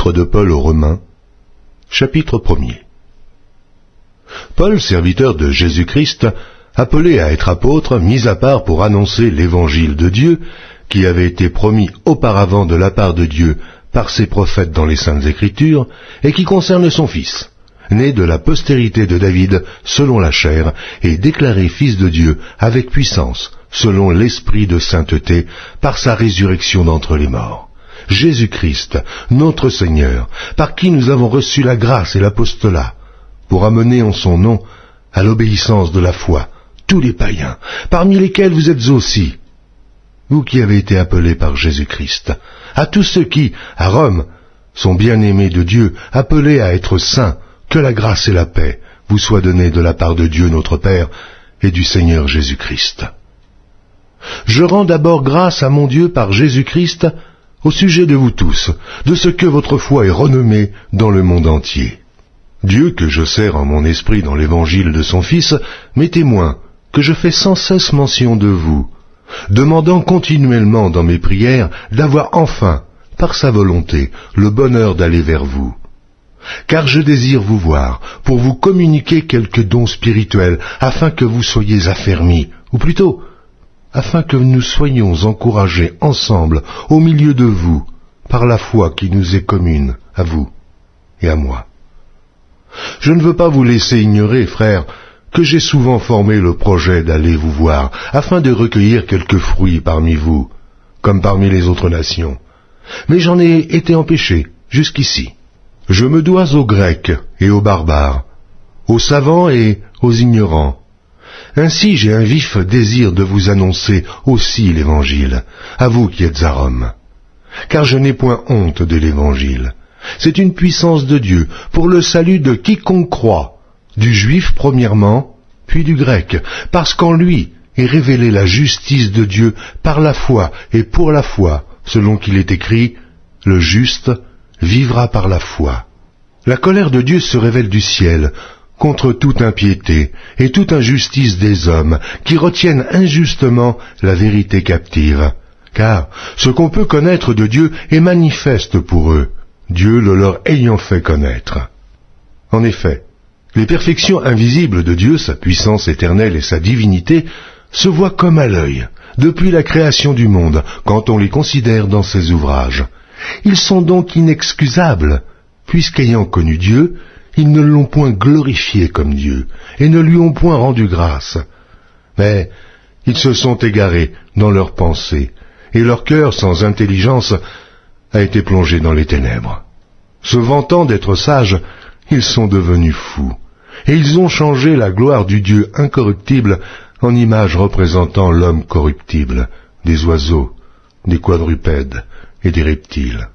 Épître de Paul aux Romains, chapitre 1er. Paul, serviteur de Jésus-Christ, appelé à être apôtre, mis à part pour annoncer l'évangile de Dieu, qui avait été promis auparavant de la part de Dieu par ses prophètes dans les Saintes Écritures, et qui concerne son Fils, né de la postérité de David selon la chair, et déclaré Fils de Dieu avec puissance, selon l'Esprit de sainteté, par sa résurrection d'entre les morts. Jésus-Christ, notre Seigneur, par qui nous avons reçu la grâce et l'apostolat, pour amener en son nom à l'obéissance de la foi tous les païens, parmi lesquels vous êtes aussi, vous qui avez été appelés par Jésus-Christ, à tous ceux qui, à Rome, sont bien-aimés de Dieu, appelés à être saints, que la grâce et la paix vous soient données de la part de Dieu notre Père et du Seigneur Jésus-Christ. Je rends d'abord grâce à mon Dieu par Jésus-Christ au sujet de vous tous, de ce que votre foi est renommée dans le monde entier. Dieu, que je sers en mon esprit dans l'évangile de son Fils, m'est témoin que je fais sans cesse mention de vous, demandant continuellement dans mes prières d'avoir enfin, par sa volonté, le bonheur d'aller vers vous. Car je désire vous voir, pour vous communiquer quelques dons spirituels, afin que vous soyez affermis, ou plutôt, afin que nous soyons encouragés ensemble au milieu de vous, par la foi qui nous est commune, à vous et à moi. Je ne veux pas vous laisser ignorer, frères, que j'ai souvent formé le projet d'aller vous voir, afin de recueillir quelques fruits parmi vous, comme parmi les autres nations. Mais j'en ai été empêché, jusqu'ici. Je me dois aux Grecs et aux barbares, aux savants et aux ignorants. Ainsi j'ai un vif désir de vous annoncer aussi l'Évangile, à vous qui êtes à Rome. Car je n'ai point honte de l'Évangile. C'est une puissance de Dieu pour le salut de quiconque croit, du juif premièrement, puis du grec, parce qu'en lui est révélée la justice de Dieu par la foi et pour la foi, selon qu'il est écrit, « Le juste vivra par la foi ». La colère de Dieu se révèle du ciel, contre toute impiété et toute injustice des hommes qui retiennent injustement la vérité captive. Car ce qu'on peut connaître de Dieu est manifeste pour eux, Dieu le leur ayant fait connaître. En effet, les perfections invisibles de Dieu, sa puissance éternelle et sa divinité, se voient comme à l'œil, depuis la création du monde, quand on les considère dans ses ouvrages. Ils sont donc inexcusables, puisqu'ayant connu Dieu, ils ne l'ont point glorifié comme Dieu, et ne lui ont point rendu grâce. Mais ils se sont égarés dans leurs pensées, et leur cœur sans intelligence a été plongé dans les ténèbres. Se vantant d'être sages, ils sont devenus fous, et ils ont changé la gloire du Dieu incorruptible en image représentant l'homme corruptible, des oiseaux, des quadrupèdes et des reptiles.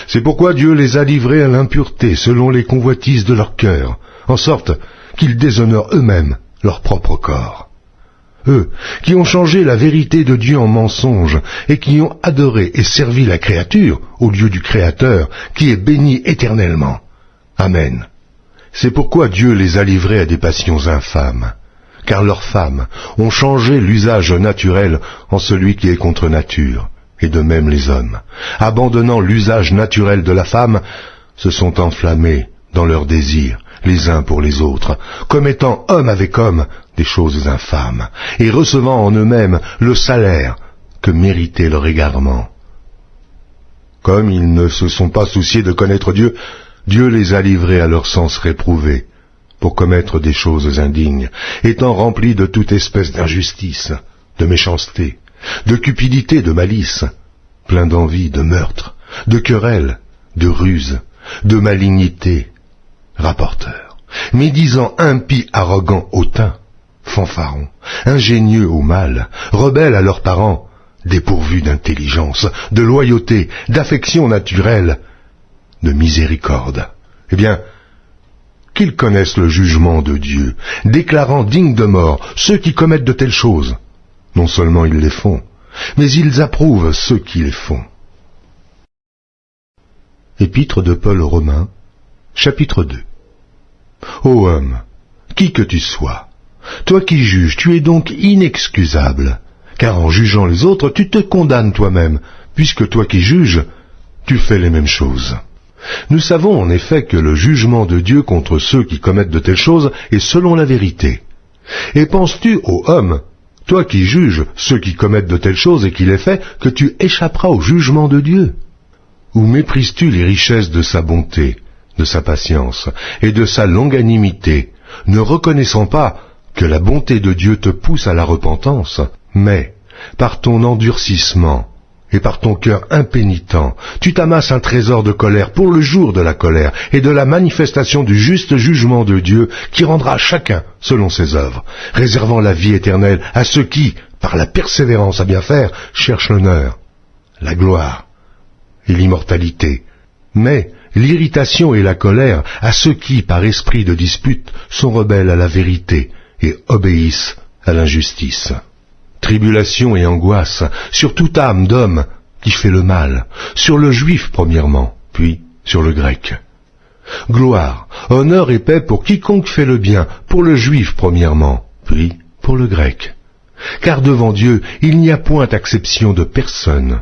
C'est pourquoi Dieu les a livrés à l'impureté selon les convoitises de leur cœur, en sorte qu'ils déshonorent eux-mêmes leur propre corps. Eux, qui ont changé la vérité de Dieu en mensonge, et qui ont adoré et servi la créature au lieu du Créateur, qui est béni éternellement. Amen. C'est pourquoi Dieu les a livrés à des passions infâmes, car leurs femmes ont changé l'usage naturel en celui qui est contre nature. Et de même les hommes, abandonnant l'usage naturel de la femme, se sont enflammés dans leurs désirs, les uns pour les autres, commettant homme avec homme des choses infâmes, et recevant en eux-mêmes le salaire que méritait leur égarement. Comme ils ne se sont pas souciés de connaître Dieu, Dieu les a livrés à leur sens réprouvé, pour commettre des choses indignes, étant remplis de toute espèce d'injustice, de méchanceté, de cupidité, de malice, plein d'envie, de meurtre, de querelle, de ruse, de malignité, rapporteurs, médisants, impies, arrogants, hautains, fanfarons, ingénieux au mal, rebelles à leurs parents, dépourvus d'intelligence, de loyauté, d'affection naturelle, de miséricorde. Eh bien, qu'ils connaissent le jugement de Dieu, déclarant dignes de mort ceux qui commettent de telles choses. Non seulement ils les font, mais ils approuvent ceux qui les font. Épître de Paul aux Romains, chapitre 2. Ô homme, qui que tu sois, toi qui juges, tu es donc inexcusable, car en jugeant les autres, tu te condamnes toi-même, puisque toi qui juges, tu fais les mêmes choses. Nous savons en effet que le jugement de Dieu contre ceux qui commettent de telles choses est selon la vérité. Et penses-tu, ô homme, toi qui juges ceux qui commettent de telles choses et qui les fais, que tu échapperas au jugement de Dieu? Ou méprises-tu les richesses de sa bonté, de sa patience et de sa longanimité, ne reconnaissant pas que la bonté de Dieu te pousse à la repentance, mais, par ton endurcissement et par ton cœur impénitent, tu t'amasses un trésor de colère pour le jour de la colère et de la manifestation du juste jugement de Dieu qui rendra chacun selon ses œuvres, réservant la vie éternelle à ceux qui, par la persévérance à bien faire, cherchent l'honneur, la gloire et l'immortalité, mais l'irritation et la colère à ceux qui, par esprit de dispute, sont rebelles à la vérité et obéissent à l'injustice. Tribulation et angoisse sur toute âme d'homme qui fait le mal, sur le juif premièrement, puis sur le grec. Gloire, honneur et paix pour quiconque fait le bien, pour le juif premièrement, puis pour le grec. Car devant Dieu, il n'y a point d'acception de personne.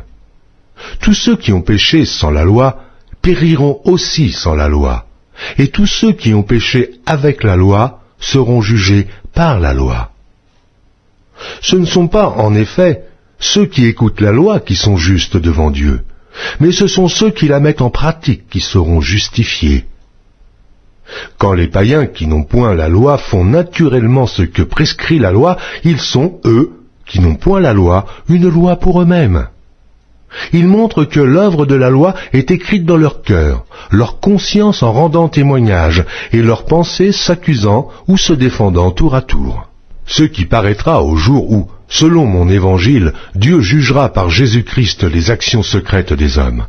Tous ceux qui ont péché sans la loi périront aussi sans la loi, et tous ceux qui ont péché avec la loi seront jugés par la loi. Ce ne sont pas, en effet, ceux qui écoutent la loi qui sont justes devant Dieu, mais ce sont ceux qui la mettent en pratique qui seront justifiés. Quand les païens qui n'ont point la loi font naturellement ce que prescrit la loi, ils sont, eux, qui n'ont point la loi, une loi pour eux-mêmes. Ils montrent que l'œuvre de la loi est écrite dans leur cœur, leur conscience en rendant témoignage, et leurs pensées s'accusant ou se défendant tour à tour. Ce qui paraîtra au jour où, selon mon évangile, Dieu jugera par Jésus-Christ les actions secrètes des hommes.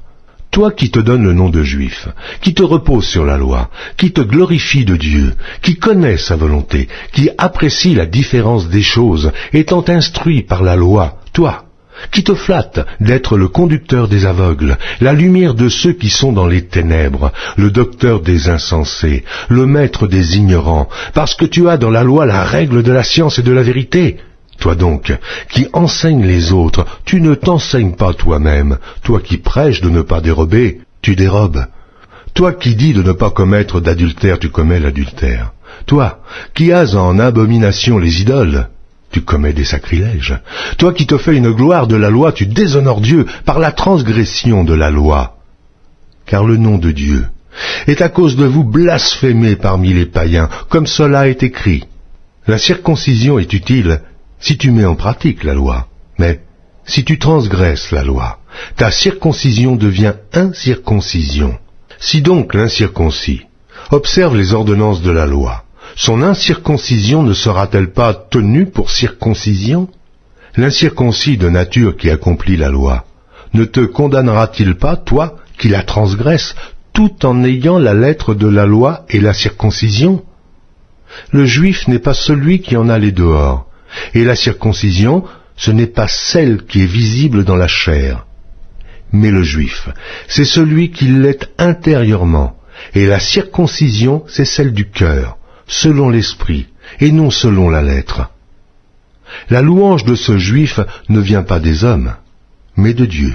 Toi qui te donnes le nom de juif, qui te repose sur la loi, qui te glorifie de Dieu, qui connais sa volonté, qui apprécie la différence des choses, étant instruit par la loi, toi, qui te flatte d'être le conducteur des aveugles, la lumière de ceux qui sont dans les ténèbres, le docteur des insensés, le maître des ignorants, parce que tu as dans la loi la règle de la science et de la vérité. Toi donc, qui enseignes les autres, tu ne t'enseignes pas toi-même. Toi qui prêches de ne pas dérober, tu dérobes. Toi qui dis de ne pas commettre d'adultère, tu commets l'adultère. Toi qui as en abomination les idoles, tu commets des sacrilèges. Toi qui te fais une gloire de la loi, tu déshonores Dieu par la transgression de la loi. Car le nom de Dieu est à cause de vous blasphémé parmi les païens, comme cela est écrit. La circoncision est utile si tu mets en pratique la loi, mais si tu transgresses la loi, ta circoncision devient incirconcision. Si donc l'incirconcis observe les ordonnances de la loi, son incirconcision ne sera-t-elle pas tenue pour circoncision? L'incirconcis de nature qui accomplit la loi ne te condamnera-t-il pas, toi, qui la transgresses, tout en ayant la lettre de la loi et la circoncision? Le juif n'est pas celui qui en a les dehors, et la circoncision, ce n'est pas celle qui est visible dans la chair. Mais le juif, c'est celui qui l'est intérieurement, et la circoncision, c'est celle du cœur, selon l'esprit, et non selon la lettre. La louange de ce juif ne vient pas des hommes, mais de Dieu.